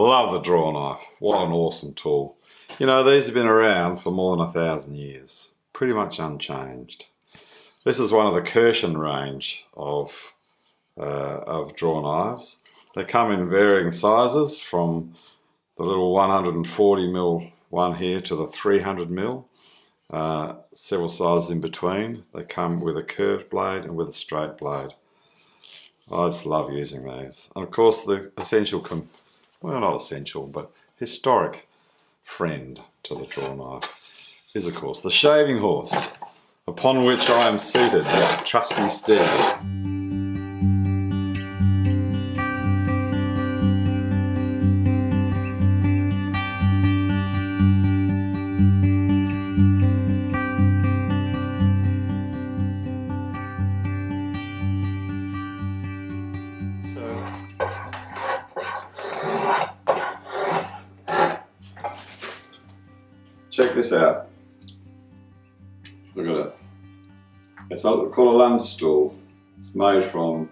Love the draw knife. What an awesome tool. You know, these have been around for more than 1,000 years. Pretty much unchanged. This is one of the Kirshen range of draw knives. They come in varying sizes, from the little 140mm one here to the 300mm. Several sizes in between. They come with a curved blade and with a straight blade. I just love using these. And of course the essential, well, not essential, but historic friend to the draw knife is of course the shaving horse, upon which I am seated, that trusty steed. Check this out. Look at it. It's called a Lund stool. It's made from,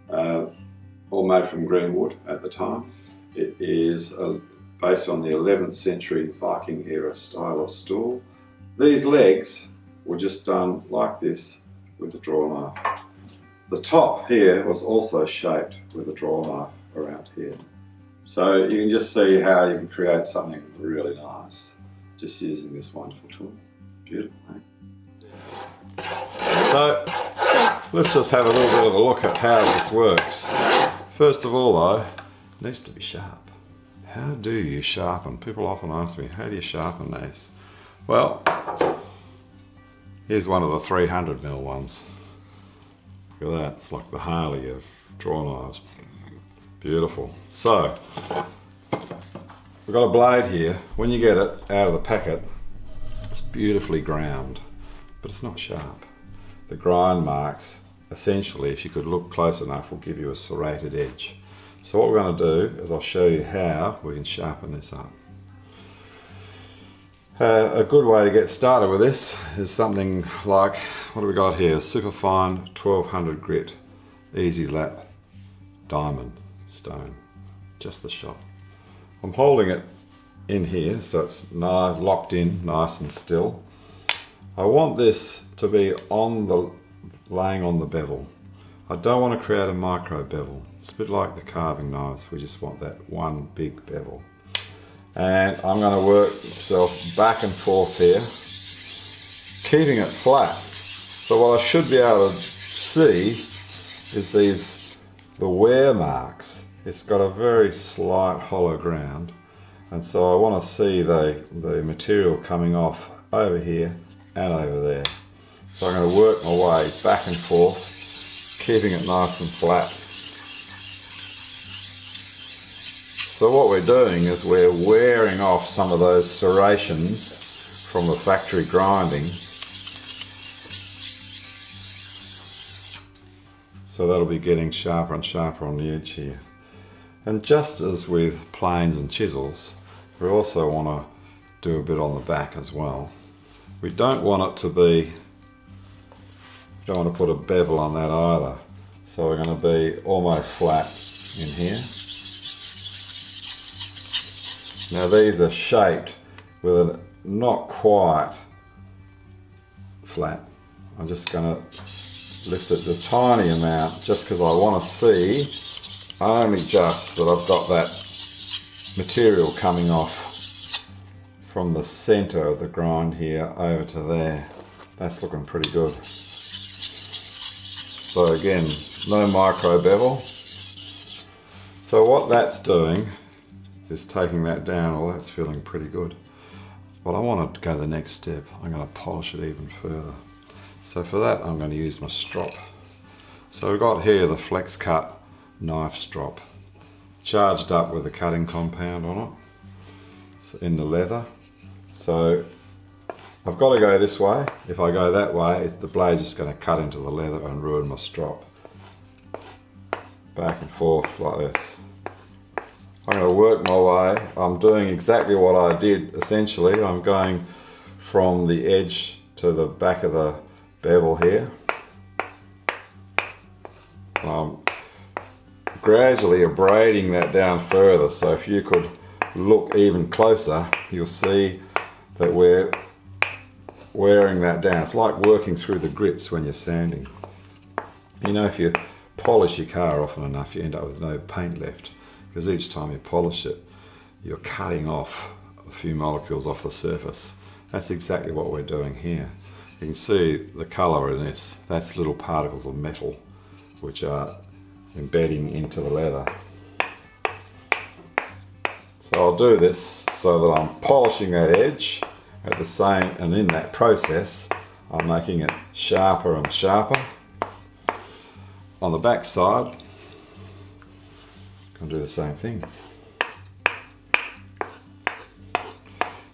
all made from green wood at the time. It is based on the 11th century Viking era style of stool. These legs were just done like this with a draw knife. The top here was also shaped with a draw knife around here. So you can just see how you can create something really nice just using this wonderful tool. Beautiful, eh? So let's just have a little bit of a look at how this works. First of all though, it needs to be sharp. How do you sharpen? People often ask me, how do you sharpen these? Well, here's one of the 300mm ones. Look at that, it's like the Harley of draw knives. Beautiful. So, we've got a blade here. When you get it out of the packet, it's beautifully ground, but it's not sharp. The grind marks, essentially, if you could look close enough, will give you a serrated edge. So what we're going to do is I'll show you how we can sharpen this up. A good way to get started with this is something like, what do we got here? Superfine 1200 grit, easy lap diamond stone, just the shot. I'm holding it in here so it's nice, locked in, nice and still. I want this to be laying on the bevel. I don't want to create a micro bevel. It's a bit like the carving knives, we just want that one big bevel. And I'm going to work myself back and forth here, keeping it flat. So what I should be able to see is the wear marks. It's got a very slight hollow ground, and so I want to see the material coming off over here and over there. So I'm going to work my way back and forth, keeping it nice and flat. So what we're doing is we're wearing off some of those serrations from the factory grinding. So that'll be getting sharper and sharper on the edge here. And just as with planes and chisels, we also want to do a bit on the back as well. We don't want it to be, don't want to put a bevel on that either. So we're going to be almost flat in here. Now these are shaped with a not quite flat. I'm just going to lift it a tiny amount just because I want to see only just that I've got that material coming off from the center of the grind here over to there. That's looking pretty good. So again, no micro bevel. So what that's doing is taking that down. Well, that's feeling pretty good. But I want to go the next step. I'm going to polish it even further. So for that, I'm going to use my strop. So we've got here the Flex Cut knife strop, charged up with a cutting compound on it, so in the leather. So I've got to go this way. If I go that way, the blade's just going to cut into the leather and ruin my strop. Back and forth like this. I'm going to work my way. I'm doing exactly what I did essentially. I'm going from the edge to the back of the bevel here. gradually abrading that down further. So if you could look even closer, you'll see that we're wearing that down. It's like working through the grits when you're sanding. You know, if you polish your car often enough, you end up with no paint left, because each time you polish it, you're cutting off a few molecules off the surface. That's exactly what we're doing here. You can see the colour in this. That's little particles of metal which are embedding into the leather. So I'll do this so that I'm polishing that edge at the same, and in that process I'm making it sharper and sharper. On the back side, can do the same thing.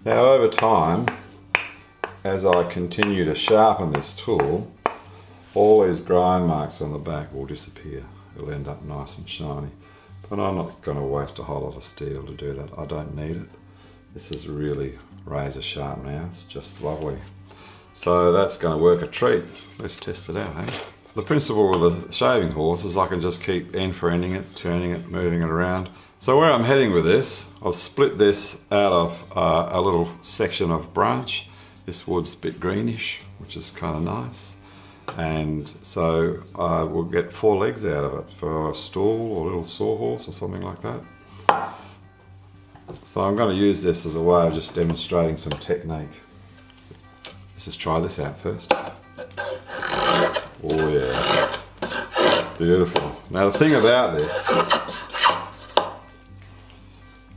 Now over time, as I continue to sharpen this tool, all these grind marks on the back will disappear. It'll end up nice and shiny. But I'm not going to waste a whole lot of steel to do that. I don't need it. This is really razor sharp now. It's just lovely. So that's going to work a treat. Let's test it out, eh? The principle with the shaving horse is I can just keep end for ending it, turning it, moving it around. So where I'm heading with this, I've split this out of a little section of branch. This wood's a bit greenish, which is kind of nice. And so I will get 4 legs out of it for a stool or a little sawhorse or something like that. So I'm going to use this as a way of just demonstrating some technique. Let's just try this out first. Oh yeah, beautiful. Now the thing about this,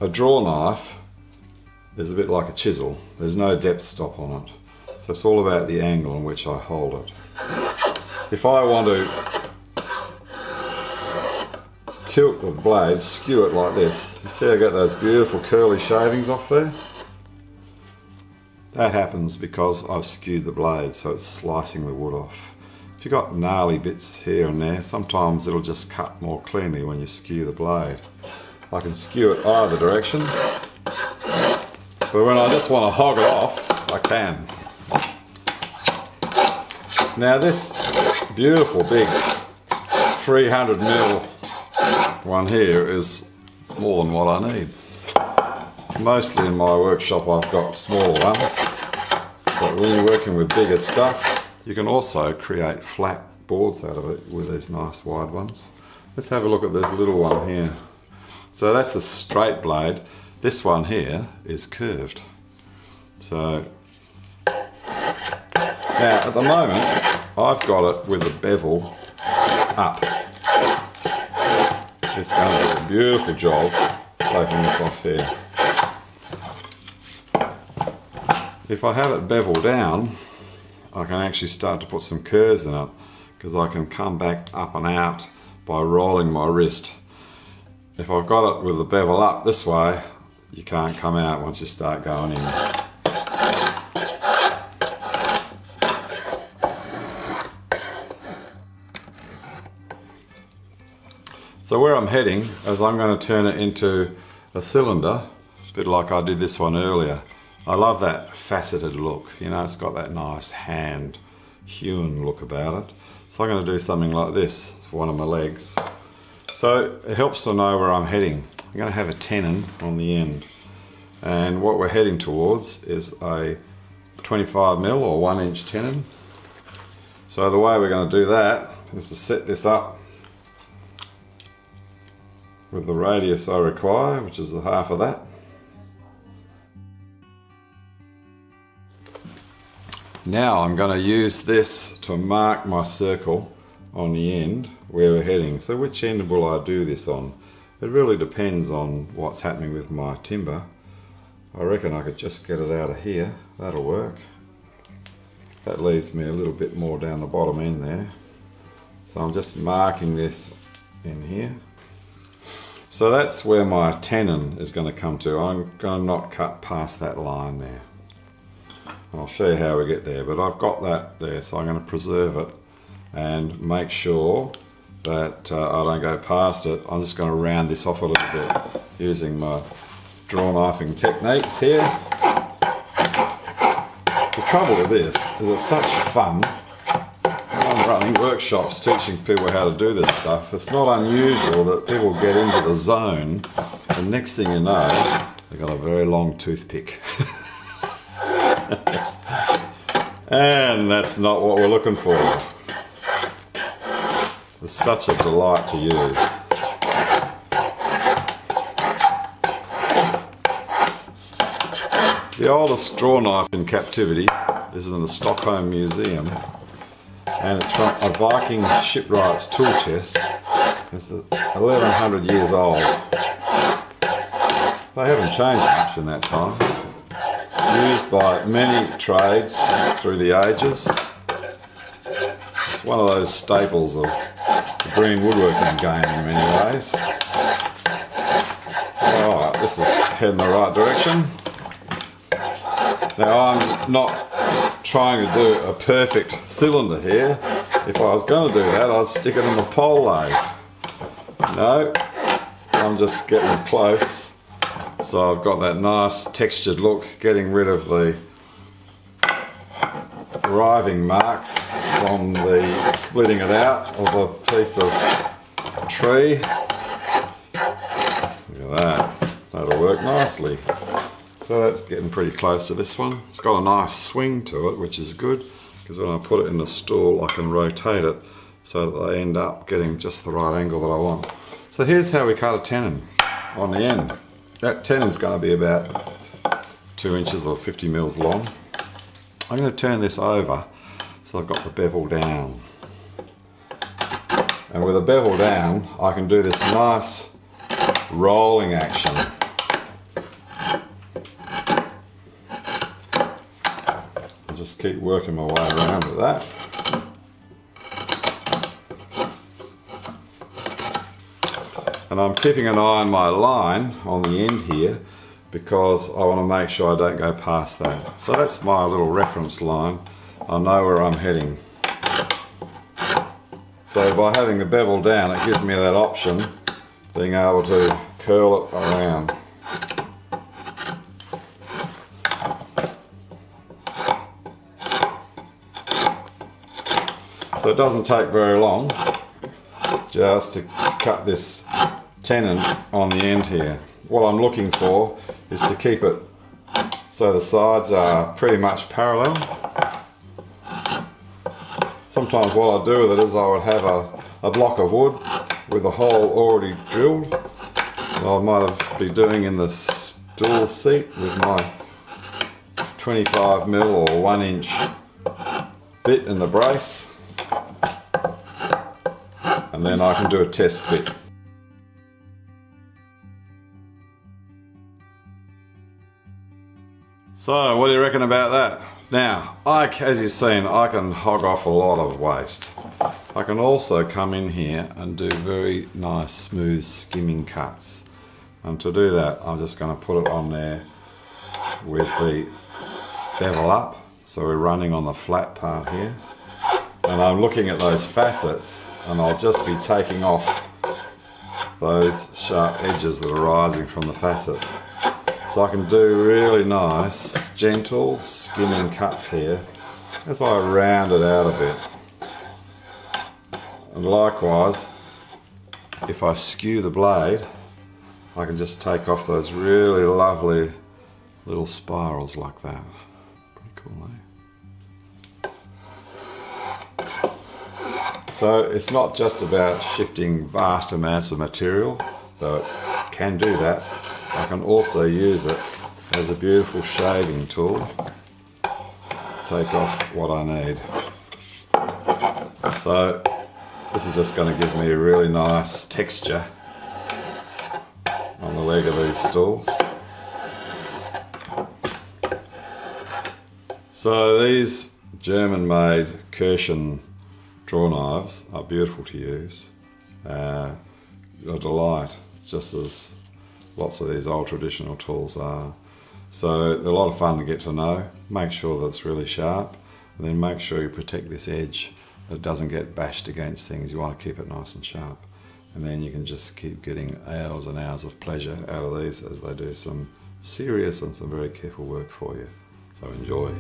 a draw knife is a bit like a chisel. There's no depth stop on it. So it's all about the angle in which I hold it. If I want to tilt the blade, skew it like this, you see I get those beautiful curly shavings off there? That happens because I've skewed the blade, so it's slicing the wood off. If you've got gnarly bits here and there, sometimes it'll just cut more cleanly when you skew the blade. I can skew it either direction, but when I just want to hog it off, I can. Now this beautiful big 300mm one here is more than what I need. Mostly in my workshop I've got smaller ones, but when you're working with bigger stuff, you can also create flat boards out of it with these nice wide ones. Let's have a look at this little one here. So that's a straight blade. This one here is curved. So now at the moment I've got it with the bevel up. It's going to do a beautiful job taking this off here. If I have it bevel down, I can actually start to put some curves in it, because I can come back up and out by rolling my wrist. If I've got it with the bevel up this way, you can't come out once you start going in. So where I'm heading is I'm going to turn it into a cylinder, a bit like I did this one earlier. I love that faceted look, you know, it's got that nice hand hewn look about it. So I'm going to do something like this for one of my legs. So it helps to know where I'm heading. I'm going to have a tenon on the end, and what we're heading towards is a 25mm or 1-inch tenon. So the way we're going to do that is to set this up with the radius I require, which is the half of that. Now I'm going to use this to mark my circle on the end where we're heading. So which end will I do this on? It really depends on what's happening with my timber. I reckon I could just get it out of here. That'll work. That leaves me a little bit more down the bottom end there. So I'm just marking this in here. So that's where my tenon is going to come to. I'm going to not cut past that line there. I'll show you how we get there, but I've got that there, so I'm going to preserve it and make sure that I don't go past it. I'm just going to round this off a little bit using my draw knifing techniques here. The trouble with this is it's such fun. I'm running workshops teaching people how to do this stuff, it's not unusual that people get into the zone and next thing you know, they've got a very long toothpick. And that's not what we're looking for. It's such a delight to use. The oldest draw knife in captivity is in the Stockholm Museum, and it's from a Viking shipwright's tool chest. It's 1100 years old. They haven't changed much in that time. Used by many trades through the ages. It's one of those staples of the green woodworking game in many ways. Alright, this is heading the right direction. Now I'm not trying to do a perfect cylinder here. If I was going to do that, I'd stick it in the pole lathe. No, I'm just getting close. So I've got that nice textured look, getting rid of the riving marks from the splitting it out of a piece of tree. Look at that, that'll work nicely. So that's getting pretty close to this one. It's got a nice swing to it, which is good, because when I put it in the stool I can rotate it so that they end up getting just the right angle that I want. So here's how we cut a tenon on the end. That tenon's going to be about 2 inches or 50 mils long. I'm going to turn this over so I've got the bevel down. And with the bevel down I can do this nice rolling action. I'll just keep working my way around with that. And I'm keeping an eye on my line on the end here because I want to make sure I don't go past that. So that's my little reference line. I know where I'm heading. So by having the bevel down, it gives me that option, being able to curl it around. So it doesn't take very long just to cut this tenon on the end here. What I'm looking for is to keep it so the sides are pretty much parallel. Sometimes what I do with it is I would have a block of wood with a hole already drilled. I might be doing in the stool seat with my 25mm or 1-inch bit in the brace, and then I can do a test fit. So what do you reckon about that? Now, as you've seen, I can hog off a lot of waste. I can also come in here and do very nice smooth skimming cuts. And to do that, I'm just going to put it on there with the bevel up. So we're running on the flat part here. And I'm looking at those facets, and I'll just be taking off those sharp edges that are rising from the facets. So I can do really nice, gentle skimming cuts here as I round it out a bit. And likewise, if I skew the blade, I can just take off those really lovely little spirals like that. Pretty cool, eh? So it's not just about shifting vast amounts of material, though it can do that. I can also use it as a beautiful shaving tool. Take off what I need. So this is just going to give me a really nice texture on the leg of these stools. So these German-made Kirschen draw knives are beautiful to use. A delight, just as lots of these old traditional tools are. So they're a lot of fun to get to know. Make sure that it's really sharp, and then make sure you protect this edge, that it doesn't get bashed against things. You want to keep it nice and sharp. And then you can just keep getting hours and hours of pleasure out of these as they do some serious and some very careful work for you. So enjoy.